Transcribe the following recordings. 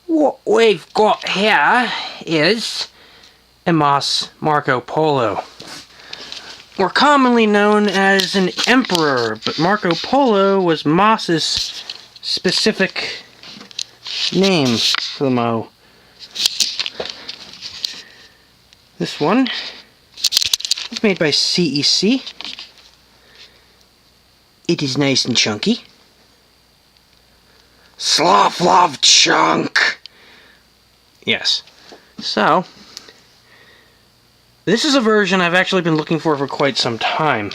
What we've got here is a Moss Marco Polo. More commonly known as an Emperor, but Marco Polo was Moss's specific name for the model. This one is made by CEC. It is nice and chunky. Sloth love chunk! Yes. So, this is a version I've actually been looking for quite some time.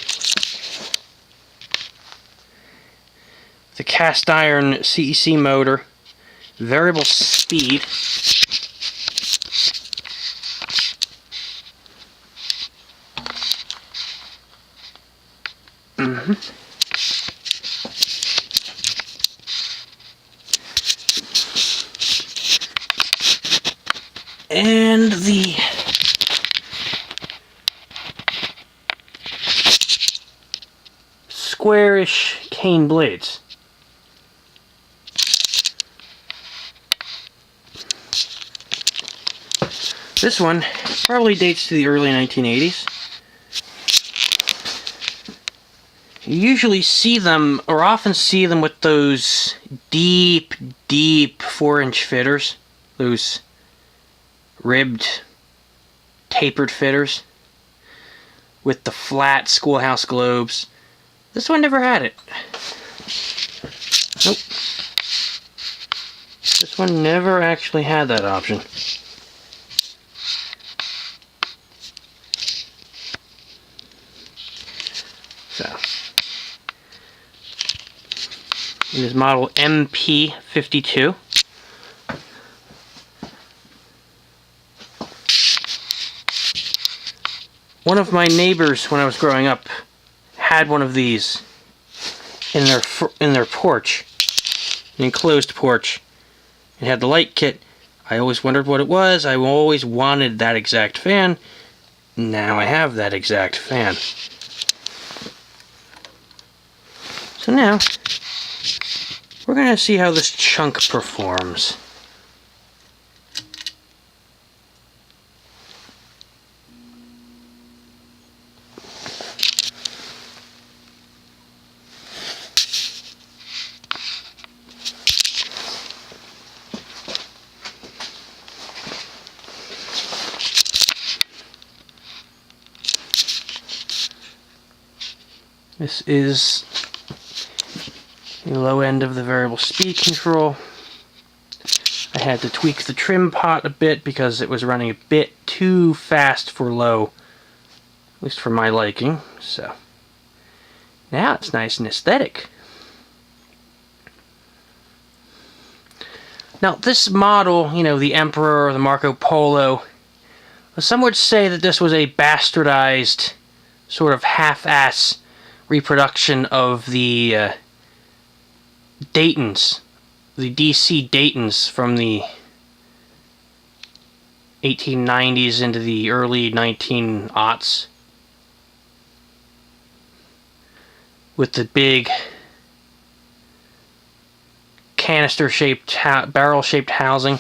The cast iron CEC motor, variable speed. And the squarish cane blades. This one probably dates to the early 1980s. You usually see them, or often see them, with those deep 4-inch fitters. Those ribbed, tapered fitters with the flat schoolhouse globes. This one never had it. Nope. This one never actually had that option. So, it is model MP52. One of my neighbors, when I was growing up, had one of these in their porch, an enclosed porch. It had the light kit. I always wondered what it was. I always wanted that exact fan. Now I have that exact fan. So now, we're going to see how this chunk performs. This is the low end of the variable speed control. I had to tweak the trim pot a bit because it was running a bit too fast for low, at least for my liking. So now it's nice and aesthetic. Now this model, you know, the Emperor or the Marco Polo, some would say that this was a bastardized, sort of half-ass reproduction of the Daytons, the DC Daytons from the 1890s into the early 1900s, with the big canister-shaped, barrel-shaped housing,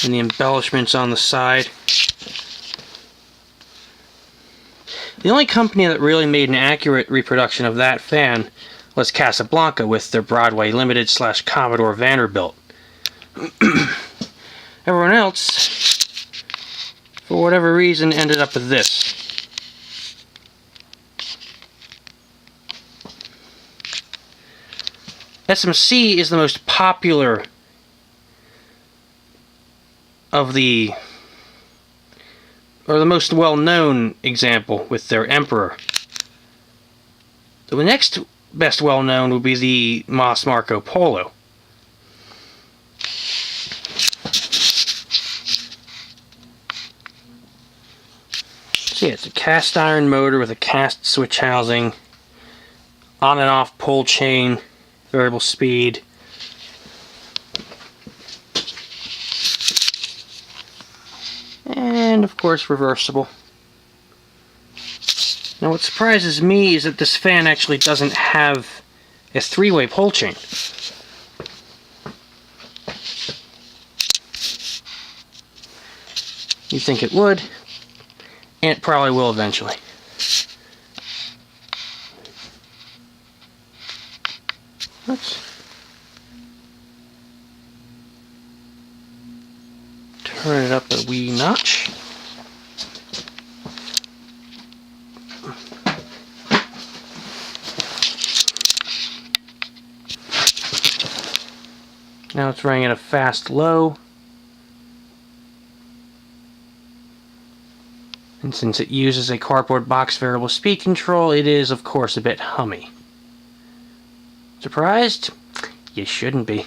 and the embellishments on the side. The only company that really made an accurate reproduction of that fan was Casablanca with their Broadway Limited / Commodore Vanderbilt. Everyone else, for whatever reason, ended up with this. SMC is the most popular of the, or the most well-known example with their Emperor. The next best well-known would be the Moss Marco Polo. See, it's a cast iron motor with a cast switch housing, on and off pull chain, variable speed. And of course reversible. Now what surprises me is that this fan actually doesn't have a 3-way pull chain. You'd think it would, and it probably will eventually. Let's turn it up a wee notch. Now it's running at a fast low. And since it uses a cardboard box variable speed control, it is, of course, a bit hummy. Surprised? You shouldn't be.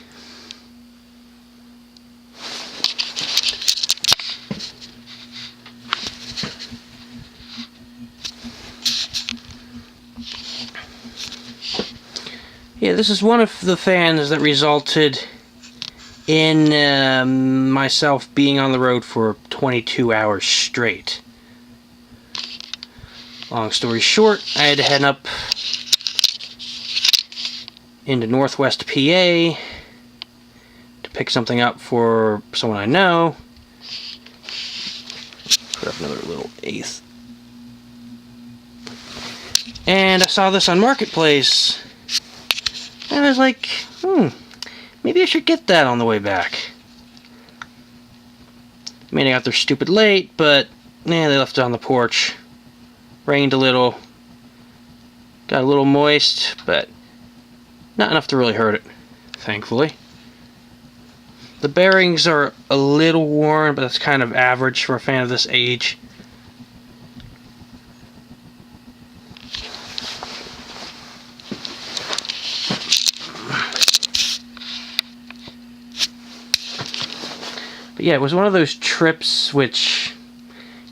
Yeah, this is one of the fans that resulted in myself being on the road for 22 hours straight. Long story short, I had to head up into Northwest PA to pick something up for someone I know. Put up another little eighth. And I saw this on Marketplace. And I was like, maybe I should get that on the way back. I mean, I got there stupid late, but they left it on the porch. Rained a little. Got a little moist, but not enough to really hurt it, thankfully. The bearings are a little worn, but that's kind of average for a fan of this age. But yeah, it was one of those trips which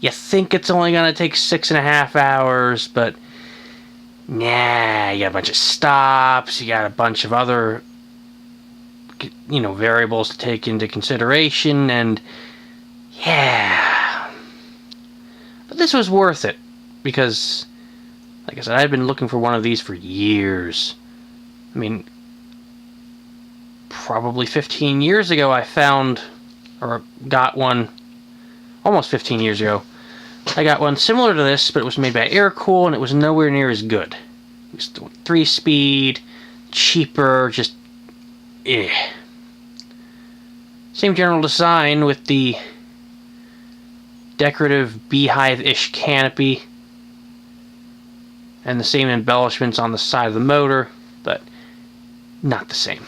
you think it's only going to take 6.5 hours, but nah, you got a bunch of stops, you got a bunch of other, variables to take into consideration, and yeah. But this was worth it, because, like I said, I've been looking for one of these for years. I mean, probably 15 years ago I found, or got one, almost 15 years ago, I got one similar to this, but it was made by Aircool, and it was nowhere near as good. It was 3-speed, cheaper, just Same general design with the decorative beehive-ish canopy and the same embellishments on the side of the motor, but not the same.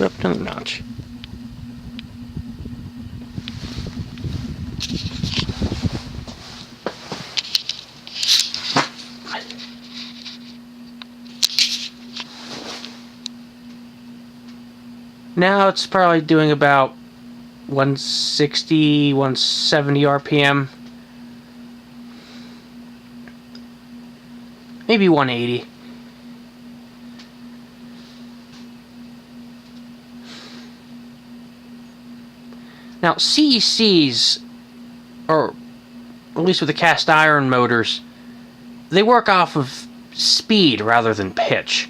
Up another notch. Now it's probably doing about 160, 170 RPM. Maybe 180. Now, CECs, or at least with the cast iron motors, they work off of speed rather than pitch.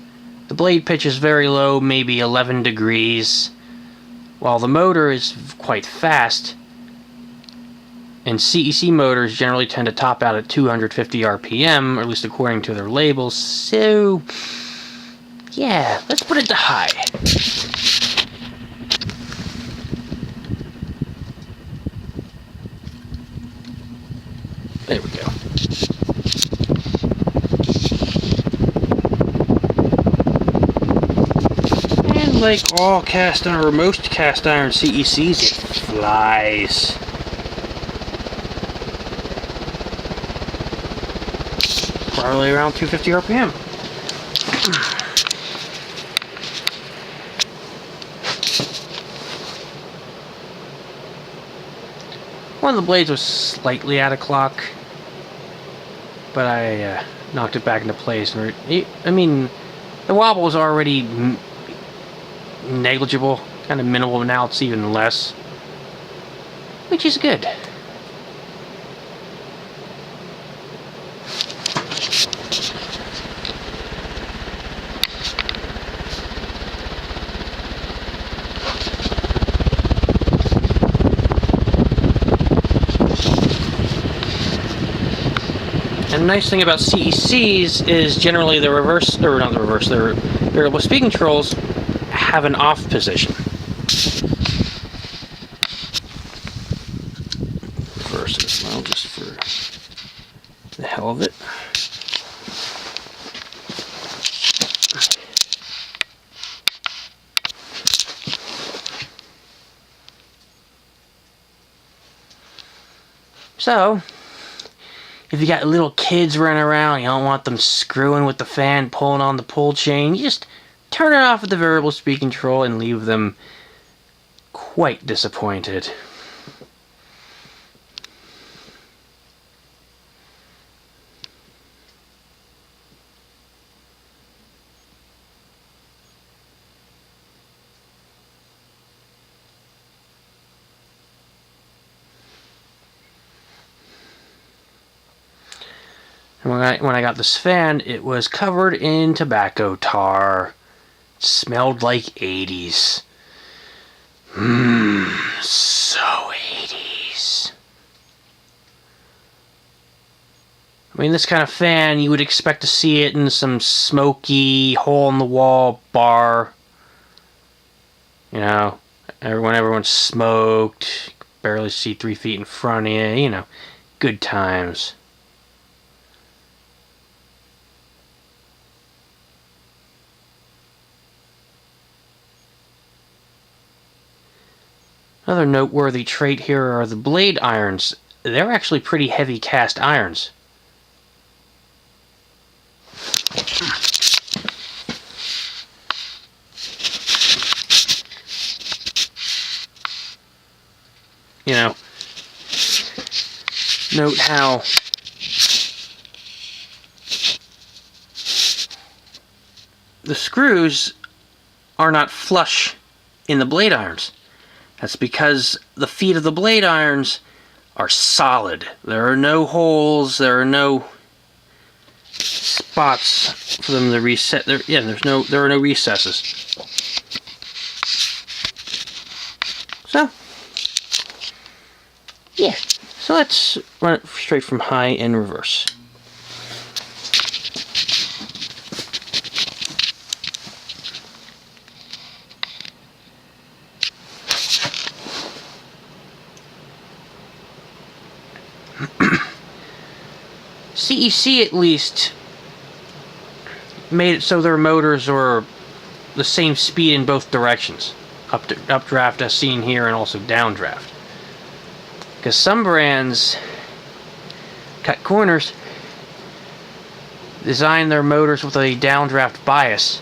The blade pitch is very low, maybe 11 degrees, while the motor is quite fast. And CEC motors generally tend to top out at 250 RPM, or at least according to their labels. So, yeah, let's put it to high. There we go. And like all cast iron, or most cast iron CECs, it flies. Probably around 250 RPM. One of the blades was slightly out of clock, but I knocked it back into place. I mean, the wobble was already negligible, kind of minimal. Now it's even less, which is good. nice thing about CECs is generally the reverse, or not the reverse, their variable speed controls have an off position. Reverse it as well, just for the hell of it. So, if you got little kids running around, you don't want them screwing with the fan, pulling on the pull chain, you just turn it off with the variable speed control and leave them quite disappointed. And when I got this fan, it was covered in tobacco tar. It smelled like 80s. So 80s. I mean, this kind of fan, you would expect to see it in some smoky, hole-in-the-wall bar. You know, when everyone's smoked, you can barely see 3 feet in front of you, you know, good times. Another noteworthy trait here are the blade irons. They're actually pretty heavy cast irons. You know, note how the screws are not flush in the blade irons. That's because the feet of the blade irons are solid. There are no holes, there are no spots for them to reset. There are no recesses. So, yeah. So let's run it straight from high and reverse. CEC at least made it so their motors were the same speed in both directions, updraft as seen here and also downdraft. Because some brands cut corners, design their motors with a downdraft bias,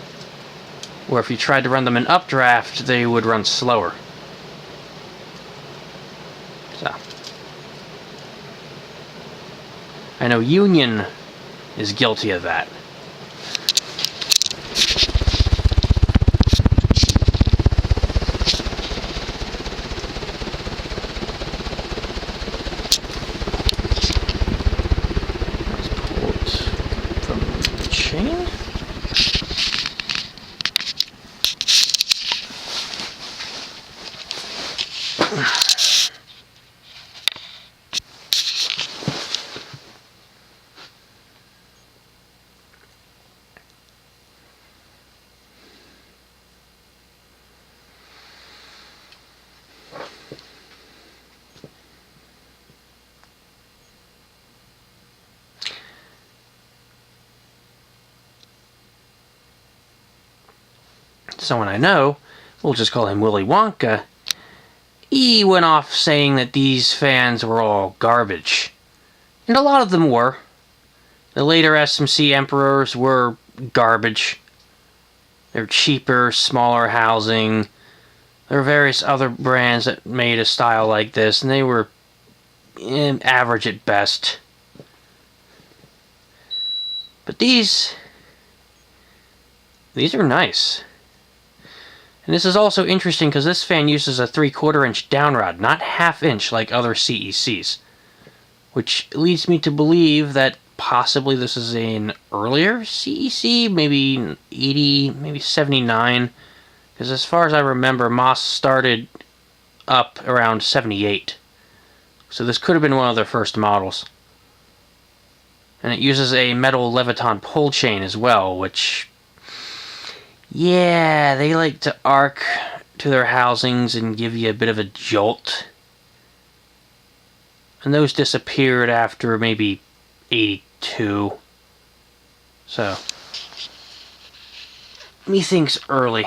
where if you tried to run them in updraft, they would run slower. So, I know Union is guilty of that. Let's pull it from the chain. Someone I know, we'll just call him Willy Wonka, he went off saying that these fans were all garbage. And a lot of them were. The later SMC Emperors were garbage. They're cheaper, smaller housing. There were various other brands that made a style like this, and they were average at best. But these are nice. And this is also interesting because this fan uses a 3/4 inch downrod, not 1/2 inch like other CECs. Which leads me to believe that possibly this is an earlier CEC, maybe 80, maybe 79. Because as far as I remember, Moss started up around 78. So this could have been one of their first models. And it uses a metal Leviton pull chain as well, which, yeah, they like to arc to their housings and give you a bit of a jolt. And those disappeared after maybe 82. So, methinks early.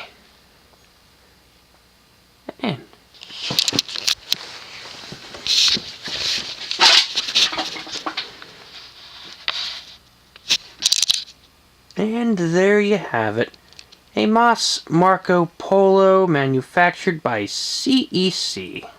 And there you have it. A Moss Marco Polo manufactured by CEC.